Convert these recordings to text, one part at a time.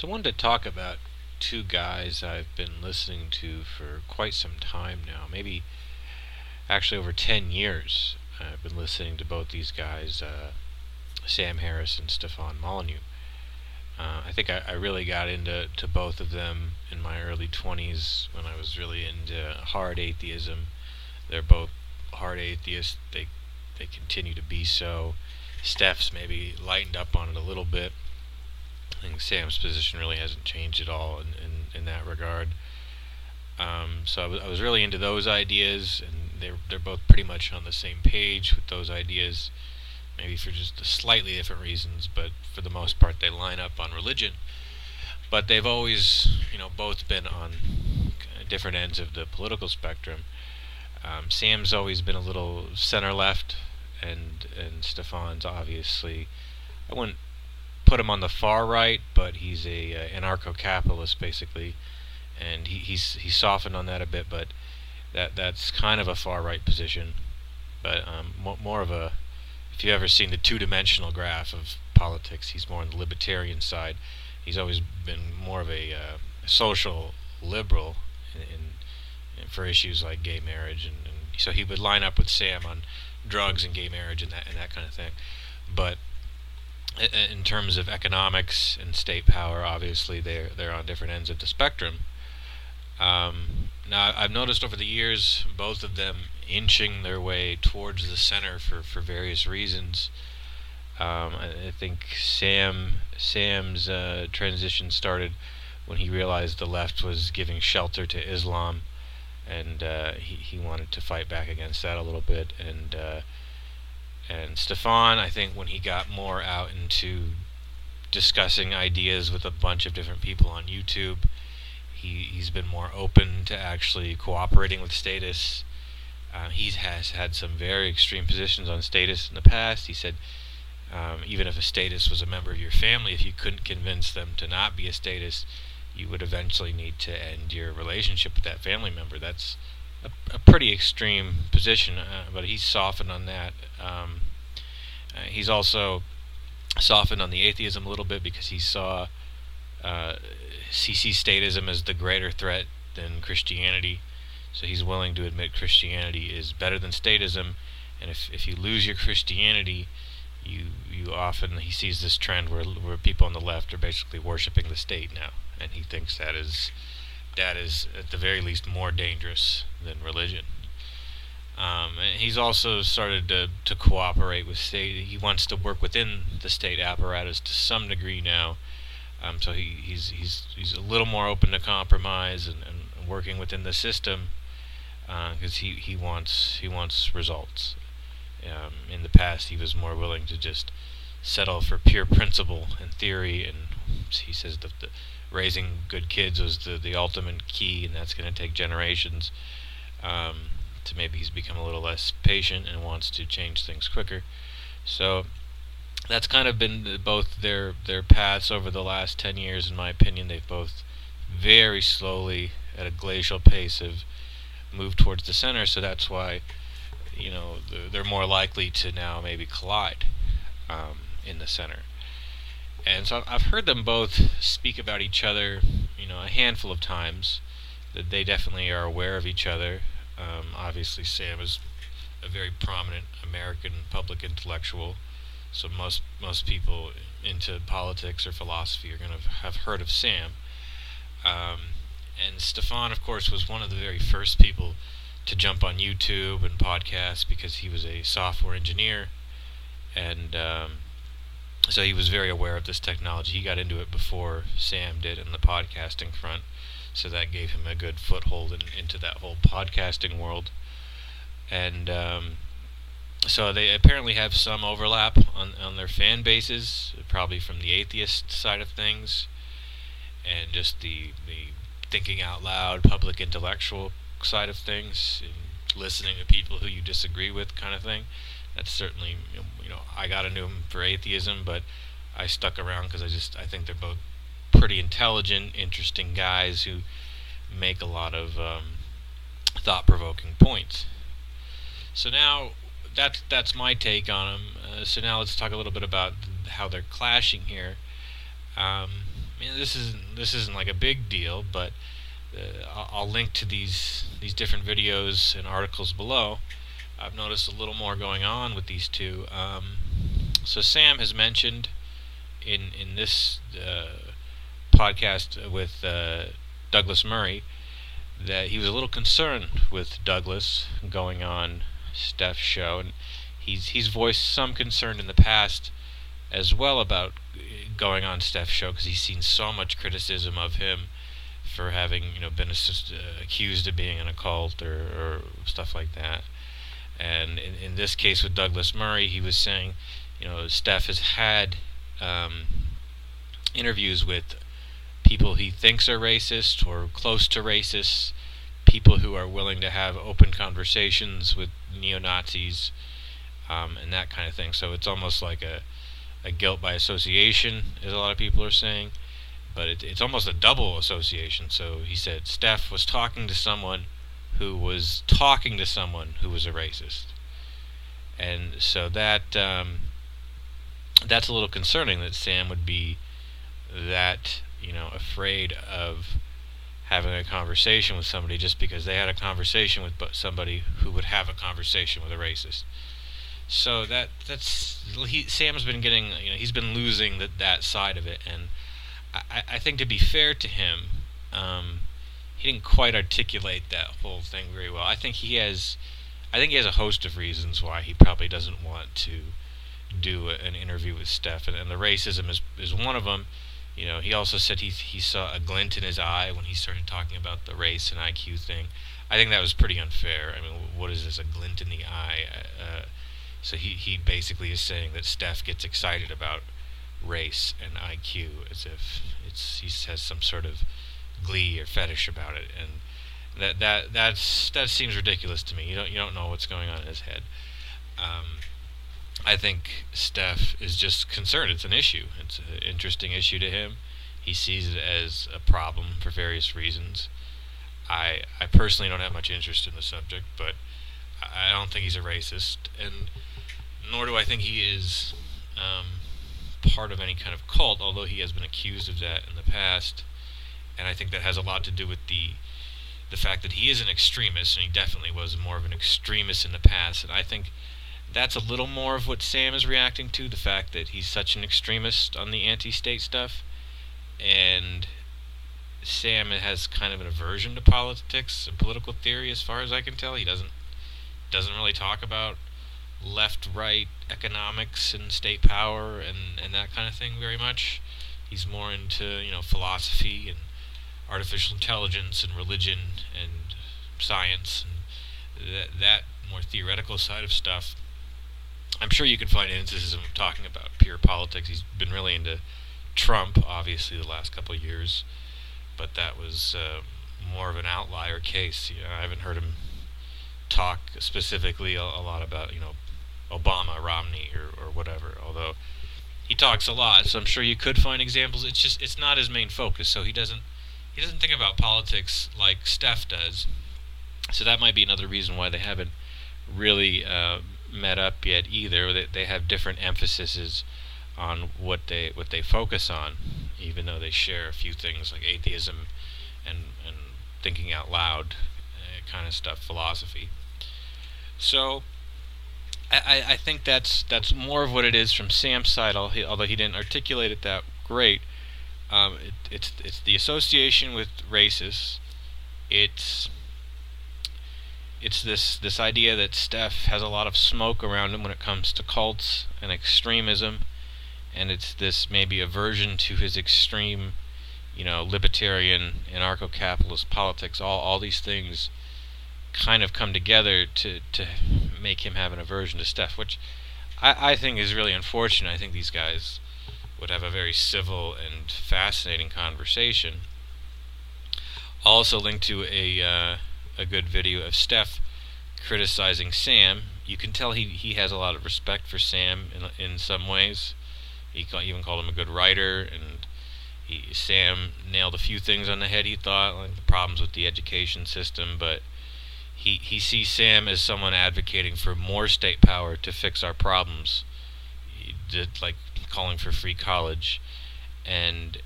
So I wanted to talk about two guys I've been listening to for quite some time now, maybe actually over 10 years. I've been listening to both these guys, Sam Harris and Stefan Molyneux. I think I really got into both of them in my early 20s when I was really into hard atheism. They're both hard atheists. They continue to be so. Steph's maybe lightened up on it a little bit. I think Sam's position really hasn't changed at all in that regard. So I was really into those ideas, and they're both pretty much on the same page with those ideas, maybe for just slightly different reasons, but for the most part they line up on religion. But they've always, both been on different ends of the political spectrum. Sam's always been a little center left, and Stefan's obviously, I wouldn't put him on the far right, but he's a anarcho-capitalist basically, and he's softened on that a bit, but that's kind of a far right position. But more of a, if you've ever seen the two-dimensional graph of politics, he's more on the libertarian side. He's always been more of a social liberal for issues like gay marriage, and so he would line up with Sam on drugs and gay marriage and that kind of thing. But in terms of economics and state power, obviously they're on different ends of the spectrum. Now I've noticed over the years both of them inching their way towards the center for various reasons. I think Sam's transition started when he realized the left was giving shelter to Islam, and he wanted to fight back against that a little bit. And Stefan, I think, when he got more out into discussing ideas with a bunch of different people on YouTube, he's been more open to actually cooperating with statists. He has had some very extreme positions on statists in the past. He said even if a statist was a member of your family, if you couldn't convince them to not be a statist, you would eventually need to end your relationship with that family member. That's a pretty extreme position, but he's softened on that. He's also softened on the atheism a little bit because he sees statism as the greater threat than Christianity. So he's willing to admit Christianity is better than statism, and if you lose your Christianity, you often, he sees this trend where people on the left are basically worshiping the state now, and he thinks that is at the very least more dangerous than religion. And he's also started to cooperate with state. He wants to work within the state apparatus to some degree now. So he's a little more open to compromise and working within the system because he wants results. In the past, he was more willing to just settle for pure principle and theory, and he says that raising good kids was the ultimate key, and that's going to take generations. To maybe he's become a little less patient and wants to change things quicker. So that's kind of been both their paths over the last 10 years, in my opinion. They've both very slowly, at a glacial pace, have moved towards the center, so that's why they're more likely to now maybe collide in the center. And so I've heard them both speak about each other, a handful of times. That they definitely are aware of each other. Obviously, Sam is a very prominent American public intellectual, so most people into politics or philosophy are going to have heard of Sam. And Stefan, of course, was one of the very first people to jump on YouTube and podcasts because he was a software engineer, and so he was very aware of this technology. He got into it before Sam did in the podcasting front, so that gave him a good foothold into that whole podcasting world. And so they apparently have some overlap on their fan bases, probably from the atheist side of things, and just the thinking out loud, public intellectual side of things, and listening to people who you disagree with kind of thing. That's certainly, I got into them for atheism, but I stuck around because I think they're both pretty intelligent, interesting guys who make a lot of thought-provoking points. So now that's my take on them. So now let's talk a little bit about how they're clashing here. mean, this isn't like a big deal, but I'll link to these different videos and articles below. I've noticed a little more going on with these two. So Sam has mentioned in this podcast with Douglas Murray that he was a little concerned with Douglas going on Steph's show, and he's voiced some concern in the past as well about going on Steph's show because he's seen so much criticism of him for having been accused of being in a cult or stuff like that. And in this case with Douglas Murray, he was saying, Steph has had interviews with people he thinks are racist or close to racists, people who are willing to have open conversations with neo-Nazis, and that kind of thing. So it's almost like a guilt by association, as a lot of people are saying, but it's almost a double association. So he said Steph was talking to someone who was talking to someone who was a racist, and so that's a little concerning that Sam would be that afraid of having a conversation with somebody just because they had a conversation with somebody who would have a conversation with a racist. So Sam's been getting, he's been losing that side of it, and I think, to be fair to him, he didn't quite articulate that whole thing very well. I think he has a host of reasons why he probably doesn't want to do an interview with Steph, and the racism is one of them. He also said he saw a glint in his eye when he started talking about the race and IQ thing. I think that was pretty unfair. I mean, what is this, a glint in the eye? So he basically is saying that Steph gets excited about race and IQ as if he has some sort of glee or fetish about it, and that seems ridiculous to me. You don't know what's going on in his head. I think Steph is just concerned. It's an issue. It's an interesting issue to him. He sees it as a problem for various reasons. I personally don't have much interest in the subject, but I don't think he's a racist, and nor do I think he is part of any kind of cult, although he has been accused of that in the past. And I think that has a lot to do with the fact that he is an extremist, and he definitely was more of an extremist in the past. And I think that's a little more of what Sam is reacting to, the fact that he's such an extremist on the anti-state stuff. And Sam has kind of an aversion to politics and political theory, as far as I can tell. He doesn't really talk about left-right economics and state power and that kind of thing very much. He's more into philosophy and artificial intelligence and religion and science and that more theoretical side of stuff. I'm sure you can find instances of him talking about pure politics. He's been really into Trump, obviously, the last couple of years, but that was more of an outlier case. I haven't heard him talk specifically a lot about Obama, Romney, or whatever, although he talks a lot, so I'm sure you could find examples. It's not his main focus, so he doesn't think about politics like Steph does. So that might be another reason why they haven't really met up yet either. They have different emphases on what they focus on, even though they share a few things like atheism and thinking out loud kind of stuff, philosophy. So I think that's more of what it is from Sam's side, although he didn't articulate it that great. It's the association with racists. It's this idea that Steph has a lot of smoke around him when it comes to cults and extremism, and it's this maybe aversion to his extreme, libertarian, anarcho-capitalist politics. All these things kind of come together to make him have an aversion to Steph, which I think is really unfortunate. I think these guys would have a very civil and fascinating conversation. I'll also link to a good video of Steph criticizing Sam. You can tell he has a lot of respect for Sam in some ways. He even called him a good writer, and Sam nailed a few things on the head, he thought, like the problems with the education system, but he sees Sam as someone advocating for more state power to fix our problems. He did, like, calling for free college, and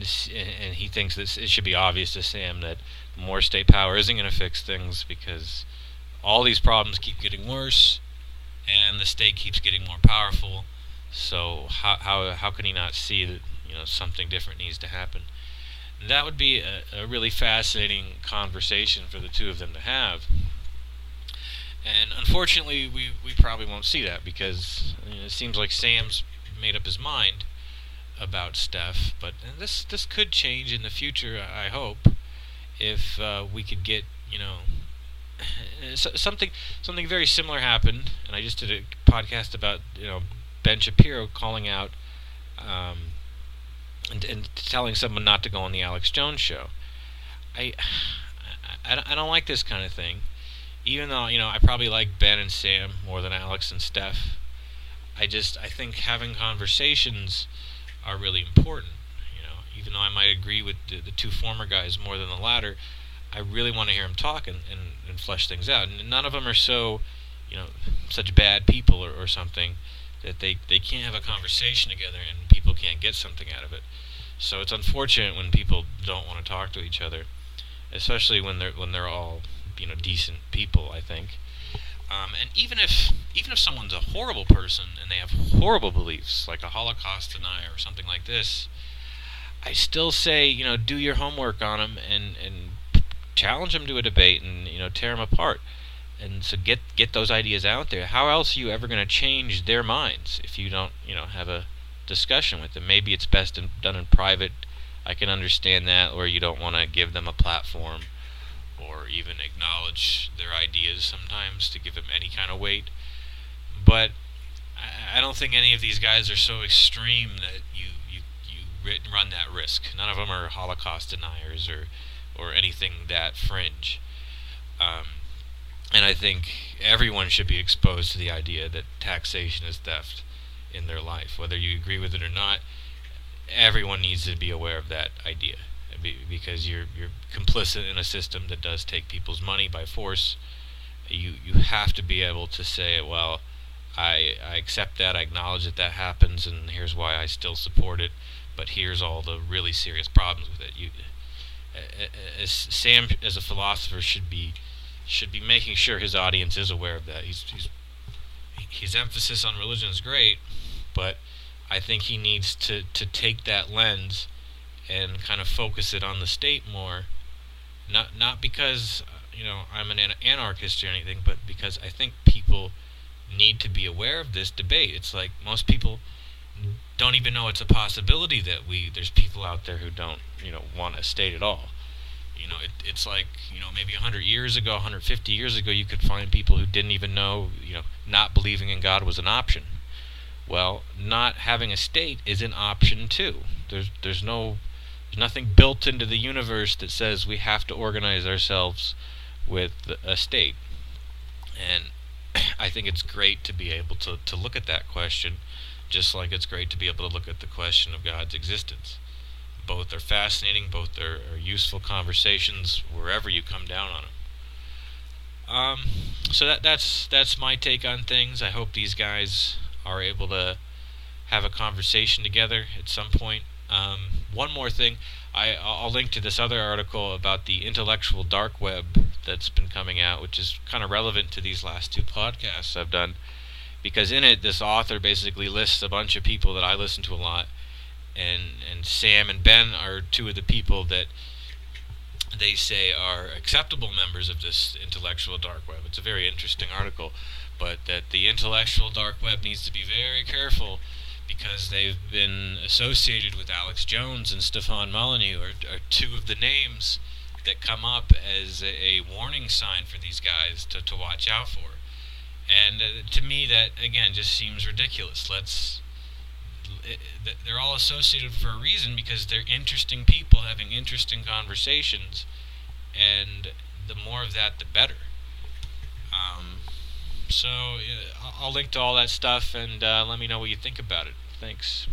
and he thinks that it should be obvious to Sam that more state power isn't going to fix things because all these problems keep getting worse, and the state keeps getting more powerful. So how can he not see that something different needs to happen? And that would be a really fascinating conversation for the two of them to have. And unfortunately, we probably won't see that because it seems like Sam's made up his mind about Steph. But this could change in the future, I hope, if we could get something very similar happened. And I just did a podcast about Ben Shapiro calling out and telling someone not to go on the Alex Jones show. I don't like this kind of thing. Even though I probably like Ben and Sam more than Alex and Steph, I think having conversations are really important. Even though I might agree with the two former guys more than the latter, I really want to hear them talk and flesh things out. And none of them are so such bad people or something that they can't have a conversation together and people can't get something out of it. So it's unfortunate when people don't want to talk to each other, especially when they're all decent people, I think. And even if someone's a horrible person and they have horrible beliefs, like a Holocaust denier or something like this, I still say, do your homework on them and challenge them to a debate and tear them apart. And so get those ideas out there. How else are you ever going to change their minds if you don't have a discussion with them? Maybe it's best done in private. I can understand that, or you don't want to give them a platform or even acknowledge their ideas sometimes to give them any kind of weight. But I don't think any of these guys are so extreme that you run that risk. None of them are Holocaust deniers or anything that fringe. And I think everyone should be exposed to the idea that taxation is theft in their life. Whether you agree with it or not, everyone needs to be aware of that idea. Because you're complicit in a system that does take people's money by force. You have to be able to say, well, I accept that, I acknowledge that happens, and here's why I still support it, but here's all the really serious problems with it. As Sam, as a philosopher, should be making sure his audience is aware of that. His emphasis on religion is great, but I think he needs to take that lens and kind of focus it on the state more, not because I'm an anarchist or anything, but because I think people need to be aware of this debate. It's like most people don't even know it's a possibility that there's people out there who don't want a state at all. It's like maybe 100 years ago, 150 years ago, you could find people who didn't even know not believing in God was an option. Well, not having a state is an option too. There's nothing built into the universe that says we have to organize ourselves with a state. And I think it's great to be able to look at that question, just like it's great to be able to look at the question of God's existence. Both are fascinating, both are useful conversations wherever you come down on them. So that's my take on things. I hope these guys are able to have a conversation together at some point. One more thing, I'll link to this other article about the intellectual dark web that's been coming out, which is kind of relevant to these last two podcasts I've done, because in it, this author basically lists a bunch of people that I listen to a lot, and Sam and Ben are two of the people that they say are acceptable members of this intellectual dark web. It's a very interesting article, but that the intellectual dark web needs to be very careful because they've been associated with Alex Jones and Stefan Molyneux, are two of the names that come up as a warning sign for these guys to watch out for. And to me, that again just seems ridiculous. They're all associated for a reason, because they're interesting people having interesting conversations, and the more of that, the better. So I'll link to all that stuff, and let me know what you think about it. Thanks.